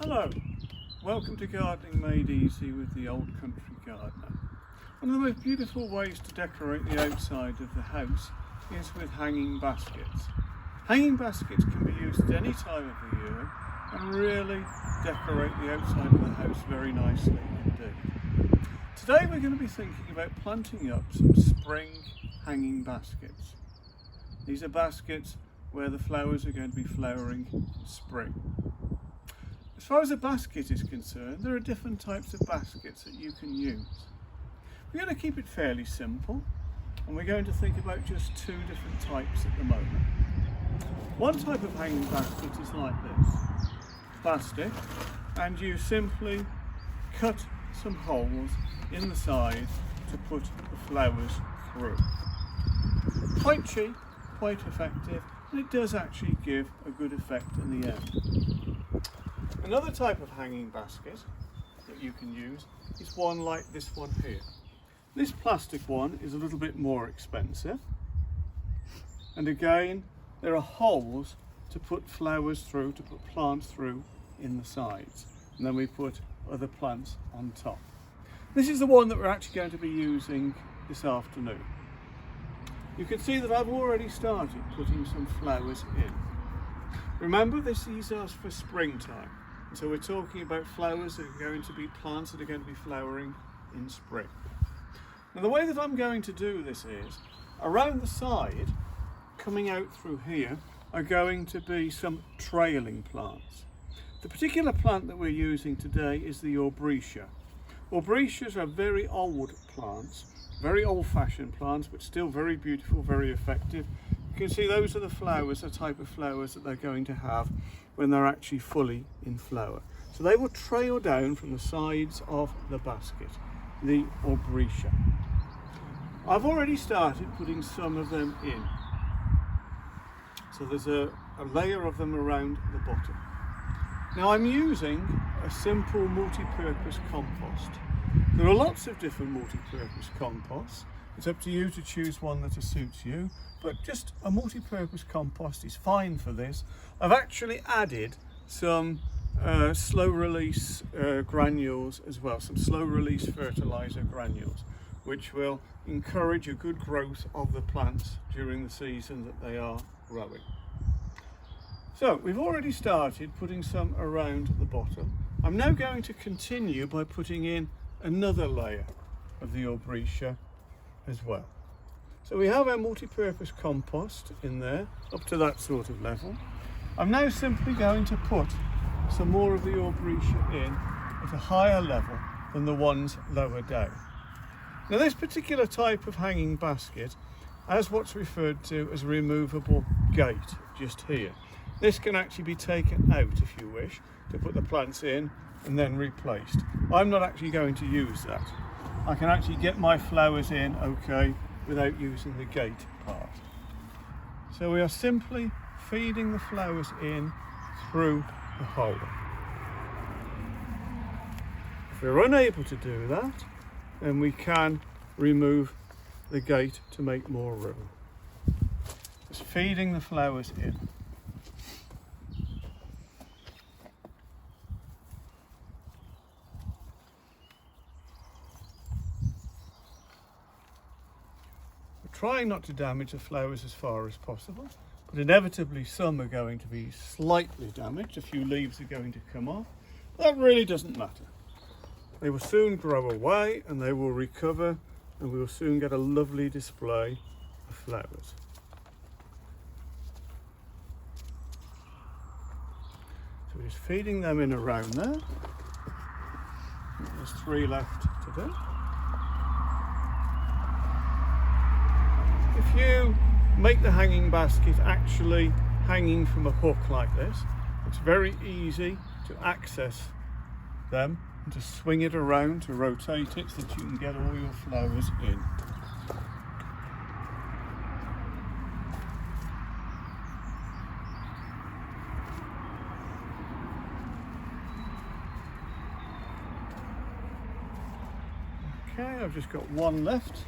Hello, welcome to Gardening Made Easy with the Old Country Gardener. One of the most beautiful ways to decorate the outside of the house is with hanging baskets. Hanging baskets can be used at any time of the year and really decorate the outside of the house very nicely indeed. Today we're going to be thinking about planting up some spring hanging baskets. These are baskets where the flowers are going to be flowering in spring. As far as a basket is concerned, there are different types of baskets that you can use. We're going to keep it fairly simple, and we're going to think about just two different types at the moment. One type of hanging basket is like this, plastic, and you simply cut some holes in the side to put the flowers through. Quite cheap, quite effective, and it does actually give a good effect in the end. Another type of hanging basket that you can use is one like this one here. This plastic one is a little bit more expensive, and again there are holes to put flowers through, to put plants through in the sides, and then we put other plants on top. This is the one that we're actually going to be using this afternoon. You can see that I've already started putting some flowers in. Remember, these are for springtime. So we're talking about flowers that are going to be plants that are going to be flowering in spring. Now the way that I'm going to do this is, around the side, coming out through here, are going to be some trailing plants. The particular plant that we're using today is the aubretia. Aubretias are very old plants, very old-fashioned plants, but still very beautiful, very effective. You can see those are the flowers, the type of flowers that they're going to have when they're actually fully in flower. So they will trail down from the sides of the basket, the aubretia. I've already started putting some of them in. So there's a layer of them around the bottom. Now I'm using a simple multi-purpose compost. There are lots of different multi-purpose composts. It's up to you to choose one that suits you, but just a multi-purpose compost is fine for this. I've actually added some slow release granules as well, some slow release fertilizer granules, which will encourage a good growth of the plants during the season that they are growing. So we've already started putting some around the bottom. I'm now going to continue by putting in another layer of the aubretia as well. So we have our multi-purpose compost in there up to that sort of level. I'm now simply going to put some more of the aubretia in at a higher level than the ones lower down. Now this particular type of hanging basket has what's referred to as a removable gate just here. This can actually be taken out if you wish to put the plants in and then replaced. I'm not actually going to use that. I can actually get my flowers in okay without using the gate part. So we are simply feeding the flowers in through the hole. If we're unable to do that, then we can remove the gate to make more room. Just feeding the flowers in. Trying not to damage the flowers as far as possible, but inevitably some are going to be slightly damaged. A few leaves are going to come off. That really doesn't matter. They will soon grow away and they will recover, and we will soon get a lovely display of flowers. So we're just feeding them in around there. There's 3 left to do. If you make the hanging basket actually hanging from a hook like this, it's very easy to access them and to swing it around, to rotate it so that you can get all your flowers in. Okay, I've just got one left.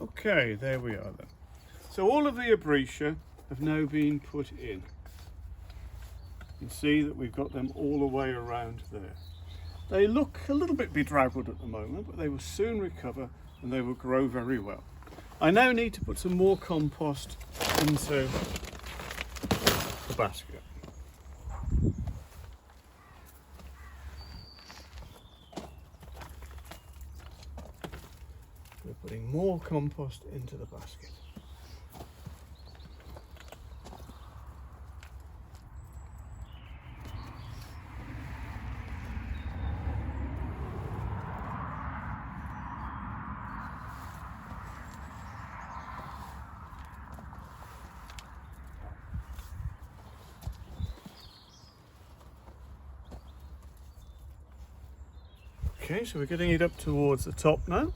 Okay, there we are then. So all of the aubretia have now been put in. You can see that we've got them all the way around there. They look a little bit bedraggled at the moment, but they will soon recover and they will grow very well. I now need to put some more compost into the basket. We're putting more compost into the basket. Okay, so we're getting it up towards the top now.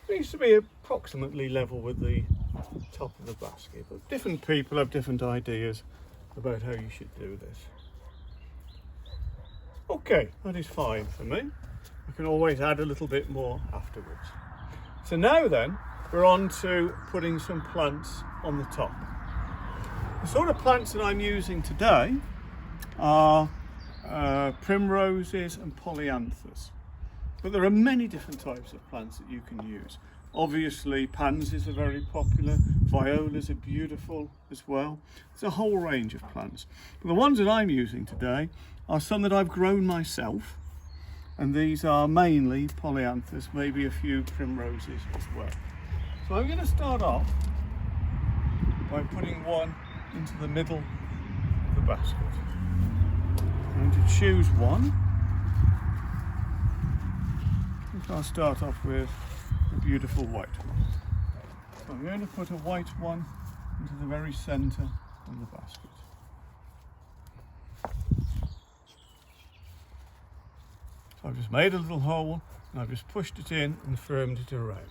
It needs to be approximately level with the top of the basket, but different people have different ideas about how you should do this. Okay, that is fine for me. I can always add a little bit more afterwards. So now then, we're on to putting some plants on the top. The sort of plants that I'm using today are primroses and polyanthus, but there are many different types of plants that you can use. Obviously pansies are very popular, violas are beautiful as well. There's a whole range of plants, but the ones that I'm using today are some that I've grown myself, and these are mainly polyanthus, maybe a few primroses as well. So I'm going to start off by putting one into the middle of the basket. I'm going to choose one. I think I'll start off with a beautiful white one. So I'm going to put a white one into the very centre of the basket. So I've just made a little hole and I've just pushed it in and firmed it around.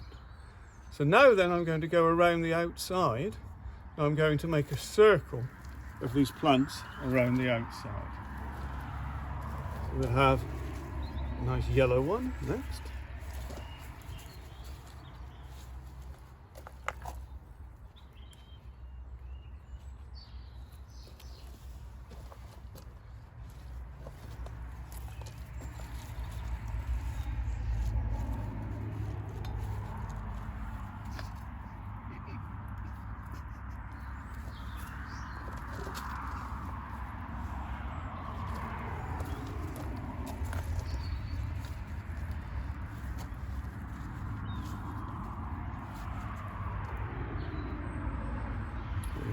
So now then I'm going to go around the outside. Now I'm going to make a circle of these plants around the outside. We'll have a nice yellow one next.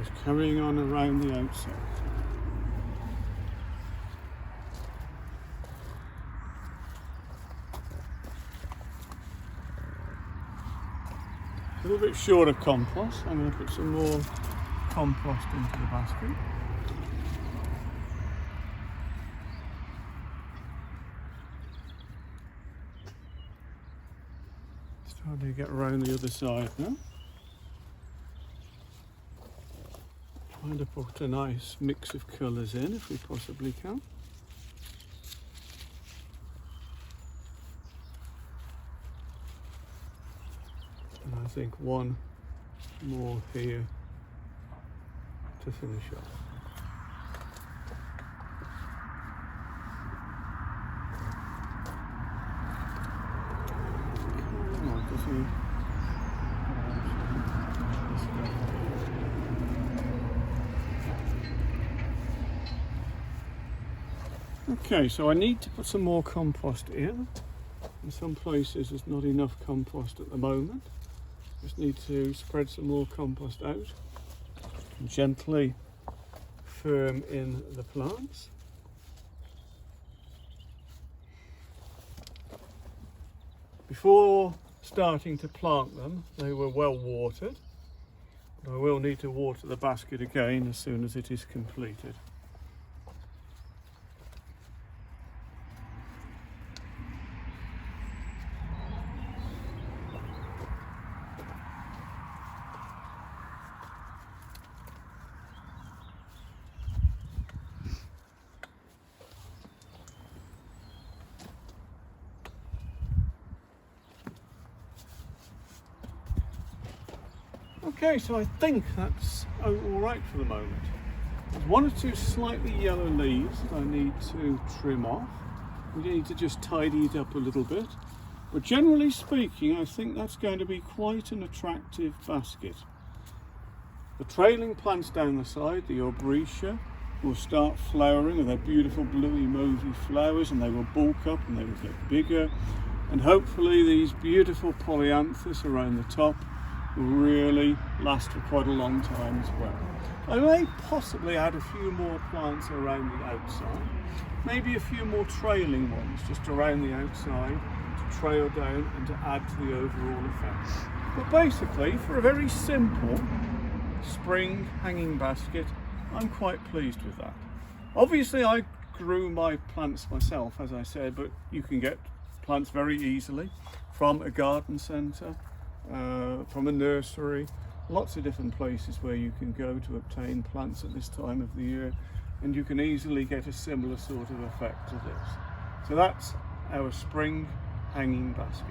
Just carrying on around the outside. A little bit short of compost. I'm going to put some more compost into the basket. Starting to get around the other side now. Trying to put a nice mix of colours in if we possibly can. And I think one more here to finish off. Okay, so I need to put some more compost in. In some places there's not enough compost at the moment. Just need to spread some more compost out and gently firm in the plants. Before starting to plant them, they were well watered. But I will need to water the basket again as soon as it is completed. Okay, so I think that's all right for the moment. There's one or two slightly yellow leaves that I need to trim off. We need to just tidy it up a little bit. But generally speaking, I think that's going to be quite an attractive basket. The trailing plants down the side, the aubretia, will start flowering with their beautiful bluey mauvey flowers, and they will bulk up and they will get bigger. And hopefully these beautiful polyanthus around the top will really last for quite a long time as well. I may possibly add a few more plants around the outside, maybe a few more trailing ones just around the outside to trail down and to add to the overall effect. But basically, for a very simple spring hanging basket, I'm quite pleased with that. Obviously I grew my plants myself, as I said, but you can get plants very easily from a garden centre, from a nursery, lots of different places where you can go to obtain plants at this time of the year, and you can easily get a similar sort of effect to this. So that's our spring hanging basket.